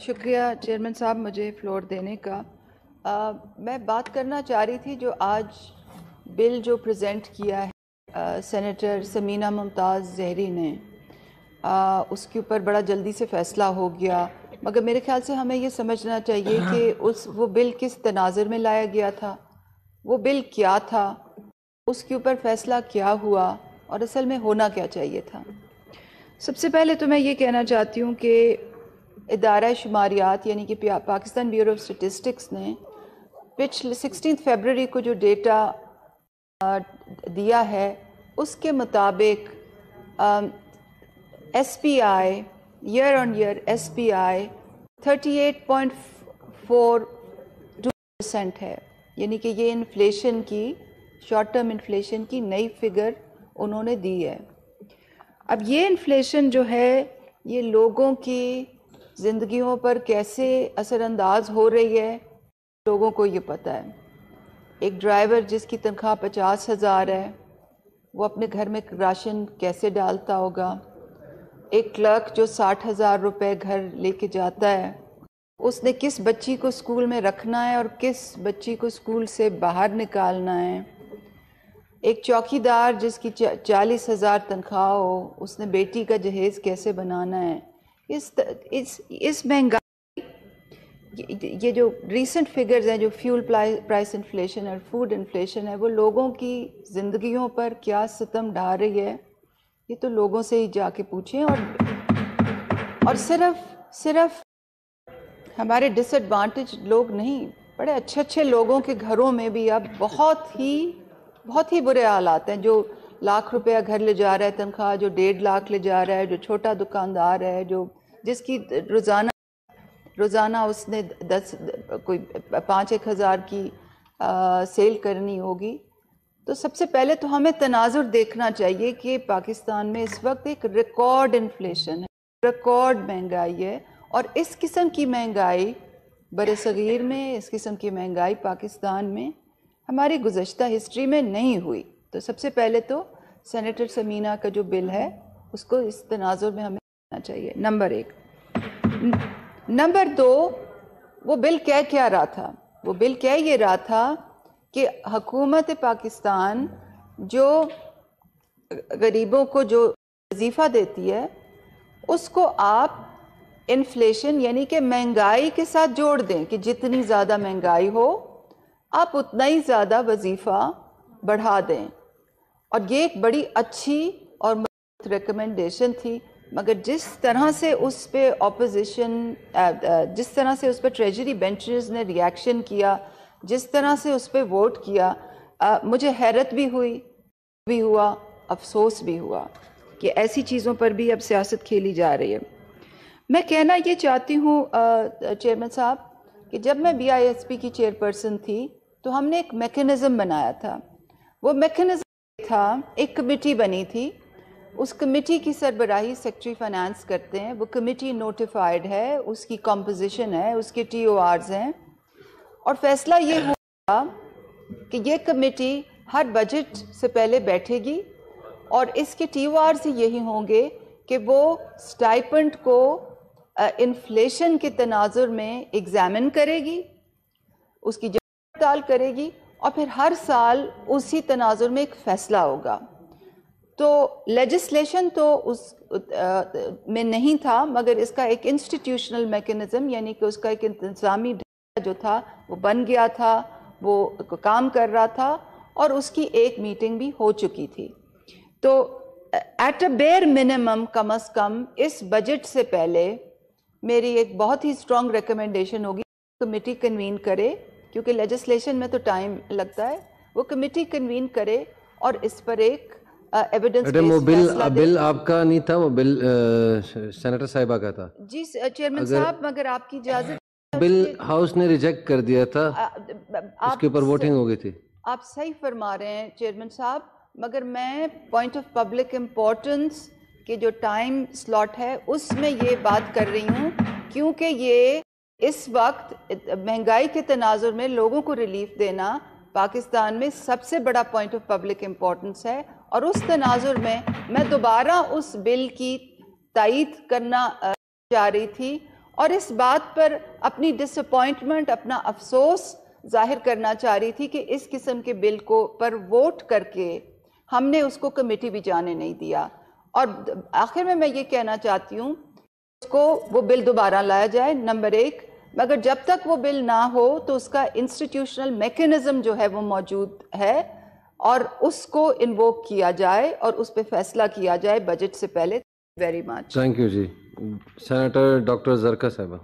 شکریہ چیئرمین صاحب مجھے فلور دینے کا. میں بات کرنا چاہ رہی تھی جو آج بل جو پریزنٹ کیا ہے سینیٹر ثمینہ ممتاز زہری نے، اس کے اوپر بڑا جلدی سے فیصلہ ہو گیا، مگر میرے خیال سے ہمیں یہ سمجھنا چاہیے کہ وہ بل کس تناظر میں لایا گیا تھا، وہ بل کیا تھا، اس کے اوپر فیصلہ کیا ہوا اور اصل میں ہونا کیا چاہیے تھا. سب سے پہلے تو میں یہ کہنا چاہتی ہوں کہ ادارہ شماریات یعنی کہ پاکستان بیورو آف اسٹیٹسٹکس نے پچھلے 16 فیبروری کو جو ڈیٹا دیا ہے اس کے مطابق ایس پی آئی ایئر آن ایئر ایس پی آئی 38.42% ہے، یعنی کہ یہ انفلیشن کی شارٹ ٹرم انفلیشن کی نئی فگر انہوں نے دی ہے. اب یہ انفلیشن جو ہے یہ لوگوں کی زندگیوں پر کیسے اثر انداز ہو رہی ہے لوگوں کو یہ پتہ ہے. ایک ڈرائیور جس کی تنخواہ 50,000 ہے وہ اپنے گھر میں راشن کیسے ڈالتا ہوگا. ایک کلرک جو 60,000 روپے گھر لے کے جاتا ہے اس نے کس بچی کو اسکول میں رکھنا ہے اور کس بچی کو اسکول سے باہر نکالنا ہے. ایک چوکی دار جس کی 40,000 تنخواہ ہو اس نے بیٹی کا جہیز کیسے بنانا ہے. اس مہنگائی، یہ جو ریسنٹ فگرز ہیں جو فیول پرائس انفلیشن اور فوڈ انفلیشن ہے وہ لوگوں کی زندگیوں پر کیا ستم ڈھا رہی ہے یہ تو لوگوں سے ہی جا کے پوچھیں. اور صرف ہمارے ڈس ایڈوانٹیج لوگ نہیں، بڑے اچھے اچھے لوگوں کے گھروں میں بھی اب بہت ہی برے حالات ہیں. جو لاکھ روپیہ گھر لے جا رہا ہے تنخواہ، جو 1.5 لاکھ لے جا رہا ہے، جو چھوٹا دکاندار ہے، جس کی روزانہ اس نے 5-1 ہزار کی سیل کرنی ہوگی. تو سب سے پہلے تو ہمیں تناظر دیکھنا چاہیے کہ پاکستان میں اس وقت ایک ریکارڈ انفلیشن ہے، ریکارڈ مہنگائی ہے، اور اس قسم کی مہنگائی برصغیر میں، اس قسم کی مہنگائی پاکستان میں ہماری گزشتہ ہسٹری میں نہیں ہوئی. تو سب سے پہلے تو سینیٹر ثمینہ کا جو بل ہے اس کو اس تناظر میں ہمیں دیکھنا چاہیے، نمبر 1. نمبر 2، وہ بل کیا رہا تھا؟ وہ بل یہ رہا تھا کہ حکومت پاکستان جو غریبوں کو جو وظیفہ دیتی ہے اس کو آپ انفلیشن یعنی کہ مہنگائی کے ساتھ جوڑ دیں، کہ جتنی زیادہ مہنگائی ہو آپ اتنا ہی زیادہ وظیفہ بڑھا دیں. اور یہ ایک بڑی اچھی اور ریکمنڈیشن تھی، مگر جس طرح سے اس پہ اپوزیشن، جس طرح سے اس پہ ٹریجری بینچز نے ریاکشن کیا، جس طرح سے اس پہ ووٹ کیا، مجھے حیرت بھی ہوا افسوس بھی ہوا کہ ایسی چیزوں پر بھی اب سیاست کھیلی جا رہی ہے. میں کہنا یہ چاہتی ہوں چیئرمین صاحب کہ جب میں بی آئی ایس پی کی چیئرپرسن تھی تو ہم نے ایک میکنزم بنایا تھا. وہ میکنزم تھا، ایک کمیٹی بنی تھی، اس کمیٹی کی سربراہی سیکرٹری فائنانس کرتے ہیں. وہ کمیٹی نوٹیفائیڈ ہے، اس کی کمپوزیشن ہے، اس کے ٹی او آرز ہیں، اور فیصلہ یہ ہوا کہ یہ کمیٹی ہر بجٹ سے پہلے بیٹھے گی اور اس کے ٹی او آرز یہی ہوں گے کہ وہ سٹائپنڈ کو انفلیشن کے تناظر میں ایگزامن کرے گی، اس کی جانچ پڑتال کرے گی، اور پھر ہر سال اسی تناظر میں ایک فیصلہ ہوگا. تو لیجسلیشن تو اس میں نہیں تھا، مگر اس کا ایک انسٹیٹیوشنل میکنزم یعنی کہ اس کا ایک انتظامی ڈھانچہ جو تھا وہ بن گیا تھا، وہ کام کر رہا تھا، اور اس کی ایک میٹنگ بھی ہو چکی تھی. تو ایٹ اے بیئر منیمم، کم از کم اس بجٹ سے پہلے میری ایک بہت ہی اسٹرانگ ریکمنڈیشن ہوگی کمیٹی کنوین کرے، کیونکہ لیجسلیشن میں تو ٹائم لگتا ہے، وہ کمیٹی کنوین کرے اور اس پر ایک ایویڈنس بیسڈ فیصلہ دے. بل آپ کا نہیں تھا، وہ بل سینیٹر صاحبہ کا تھا. جی چیئرمین صاحب، مگر آپ کی اجازت، بل ہاؤس نے ریجیکٹ کر دیا تھا، اس کے اوپر ووٹنگ ہو گئی تھی. آپ صحیح فرما رہے ہیں چیئرمین صاحب، مگر میں پوائنٹ آف پبلک امپورٹنس کے جو ٹائم سلاٹ ہے اس میں یہ بات کر رہی ہوں، کیونکہ یہ اس وقت مہنگائی کے تناظر میں لوگوں کو ریلیف دینا پاکستان میں سب سے بڑا پوائنٹ آف پبلک امپورٹنس ہے. اور اس تناظر میں دوبارہ اس بل کی تائید کرنا جا رہی تھی، اور اس بات پر اپنی ڈس اپوائنٹمنٹ، اپنا افسوس ظاہر کرنا چاہ رہی تھی کہ اس قسم کے بل کو پر ووٹ کر کے ہم نے اس کو کمیٹی بھی جانے نہیں دیا. اور آخر میں یہ کہنا چاہتی ہوں اس کو وہ بل دوبارہ لایا جائے، نمبر 1. مگر جب تک وہ بل نہ ہو تو اس کا انسٹیٹیوشنل میکنزم جو ہے وہ موجود ہے اور اس کو انووک کیا جائے اور اس پہ فیصلہ کیا جائے بجٹ سے پہلے. Very much. Thank you ji. Senator doctor Zarqa صاحبہ.